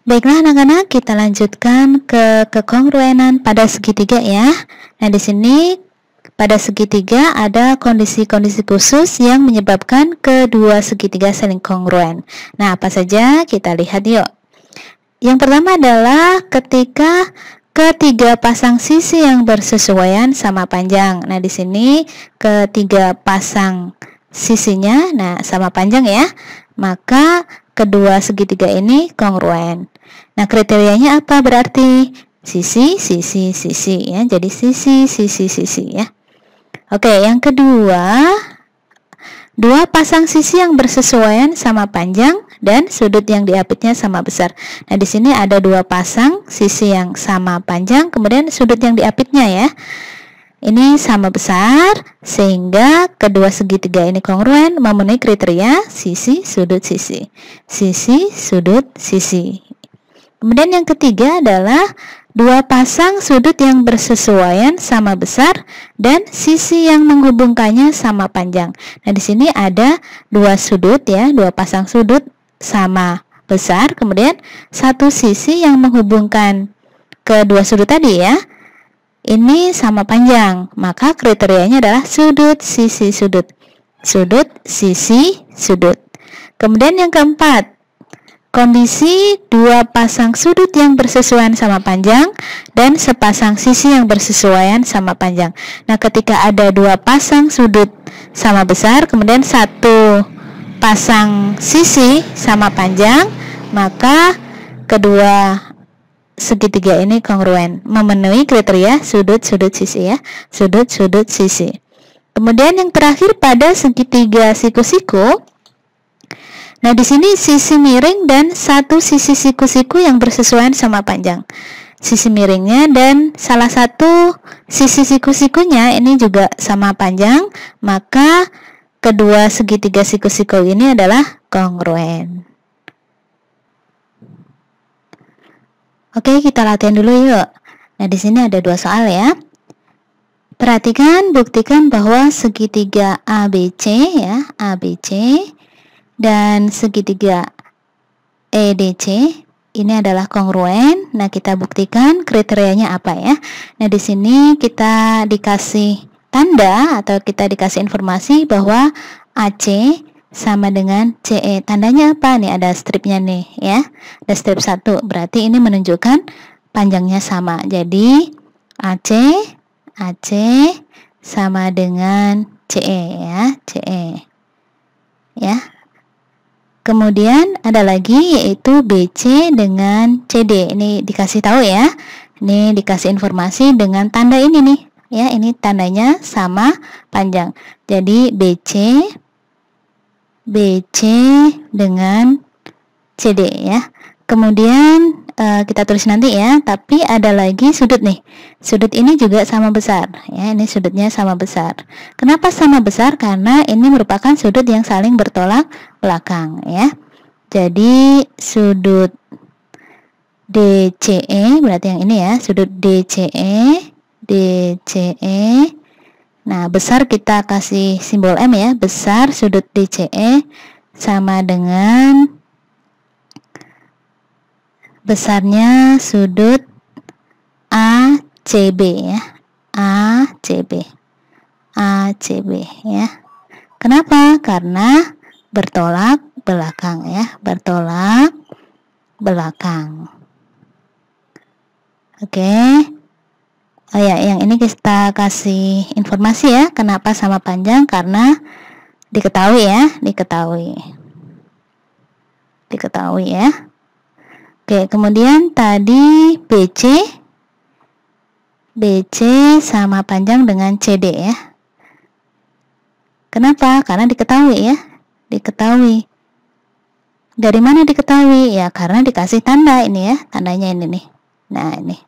Baiklah anak-anak, kita lanjutkan ke kekongruenan pada segitiga ya. Nah, di sini pada segitiga ada kondisi-kondisi khusus yang menyebabkan kedua segitiga saling kongruen. Nah, apa saja? Kita lihat yuk. Yang pertama adalah ketika ketiga pasang sisi yang bersesuaian sama panjang. Nah, di sini ketiga pasang sisinya sama panjang ya. Maka kedua segitiga ini kongruen. Nah, kriterianya apa berarti? Sisi, sisi, sisi ya. Jadi sisi, sisi, sisi ya. Oke, yang kedua, dua pasang sisi yang bersesuaian sama panjang dan sudut yang diapitnya sama besar. Nah, di sini ada dua pasang sisi yang sama panjang, kemudian sudut yang diapitnya ya. Ini sama besar, sehingga kedua segitiga ini kongruen, memenuhi kriteria sisi, sudut, sisi. Sisi, sudut, sisi. Kemudian yang ketiga adalah dua pasang sudut yang bersesuaian sama besar dan sisi yang menghubungkannya sama panjang. Nah, di sini ada dua sudut ya, dua pasang sudut sama besar, kemudian satu sisi yang menghubungkan kedua sudut tadi ya. Ini sama panjang, maka kriterianya adalah sudut, sisi, sudut. Sudut, sisi, sudut. Kemudian yang keempat, kondisi dua pasang sudut yang bersesuaian sama panjang dan sepasang sisi yang bersesuaian sama panjang. Nah, ketika ada dua pasang sudut sama besar, kemudian satu pasang sisi sama panjang, maka kedua segitiga ini kongruen, memenuhi kriteria sudut, sudut, sisi ya. Sudut, sudut, sisi. Kemudian yang terakhir pada segitiga siku-siku. Nah, di sini sisi miring dan satu sisi siku-siku yang bersesuaian sama panjang. Sisi miringnya dan salah satu sisi siku-sikunya ini juga sama panjang, maka kedua segitiga siku-siku ini adalah kongruen. Oke, kita latihan dulu yuk. Nah, di sini ada dua soal ya. Perhatikan, buktikan bahwa segitiga ABC ya, ABC dan segitiga EDC ini adalah kongruen. Nah, kita buktikan kriterianya apa ya. Nah, di sini kita dikasih tanda atau kita dikasih informasi bahwa AC sama dengan CE. Tandanya apa? Nih ada stripnya nih ya. Ada strip 1. Berarti ini menunjukkan panjangnya sama. Jadi AC sama dengan CE ya, CE. Ya. Kemudian ada lagi yaitu BC dengan CD. Ini dikasih tahu ya. Ini dikasih informasi dengan tanda ini nih. Ya, ini tandanya sama panjang. Jadi BC dengan CD ya. Kemudian kita tulis nanti ya. Tapi ada lagi sudut nih. Sudut ini juga sama besar ya. Ini sudutnya sama besar. Kenapa sama besar? Karena ini merupakan sudut yang saling bertolak belakang ya. Jadi sudut DCE berarti yang ini ya. Sudut DCE. Nah, besar kita kasih simbol M ya. Besar sudut DCE sama dengan besarnya sudut ACB ya. ACB ya. Kenapa? Karena bertolak belakang ya. Bertolak belakang. Oke. Oh ya, yang ini kita kasih informasi ya, kenapa sama panjang, karena diketahui ya, diketahui ya. Oke, kemudian tadi BC sama panjang dengan CD ya. Kenapa? Karena diketahui ya, diketahui. Dari mana diketahui? Ya, karena dikasih tanda ini ya, tandanya ini nih. Nah, ini.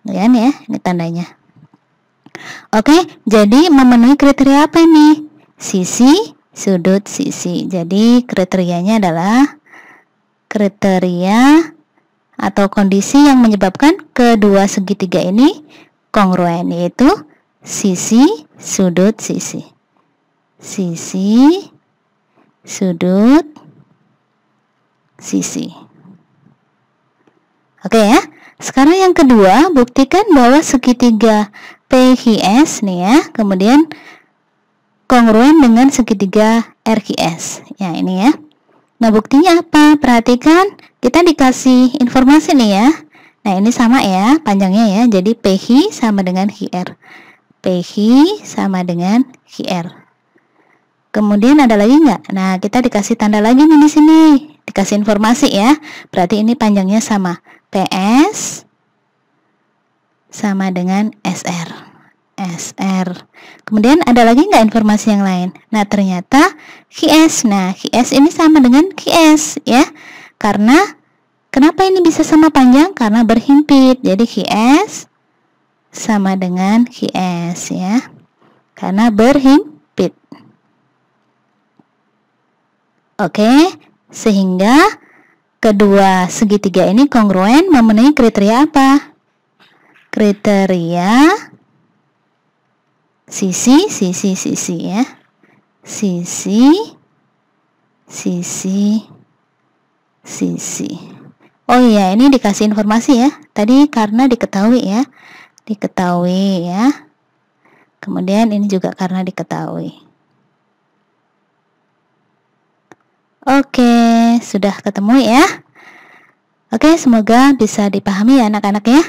Ya, nih ya, ini tandanya. Oke, jadi memenuhi kriteria apa ini? Sisi, sudut, sisi. Jadi kriterianya adalah kriteria atau kondisi yang menyebabkan kedua segitiga ini kongruen, yaitu sisi, sudut, sisi. Sisi, sudut, sisi. Oke ya. Sekarang yang kedua, buktikan bahwa segitiga PQS nih ya, kemudian kongruen dengan segitiga RQS. Ya, ini ya. Nah, buktinya apa? Perhatikan, kita dikasih informasi nih ya. Nah, ini sama ya, panjangnya ya. Jadi PQ sama dengan QR. PQ sama dengan QR. Kemudian ada lagi nggak? Nah, kita dikasih tanda lagi nih di sini. Dikasih informasi ya. Berarti ini panjangnya sama. PS sama dengan SR. SR. Kemudian ada lagi nggak informasi yang lain? Nah, ternyata QS. Nah, QS ini sama dengan QS ya. Karena kenapa ini bisa sama panjang? Karena berhimpit. Jadi QS sama dengan QS ya. Karena berhimpit. Oke, sehingga kedua segitiga ini kongruen memenuhi kriteria apa? Kriteria sisi ya. Sisi. Oh iya, ini dikasih informasi ya. Tadi karena diketahui ya. Diketahui ya. Kemudian ini juga karena diketahui. Oke, sudah ketemu ya. Oke, semoga bisa dipahami ya anak-anak ya.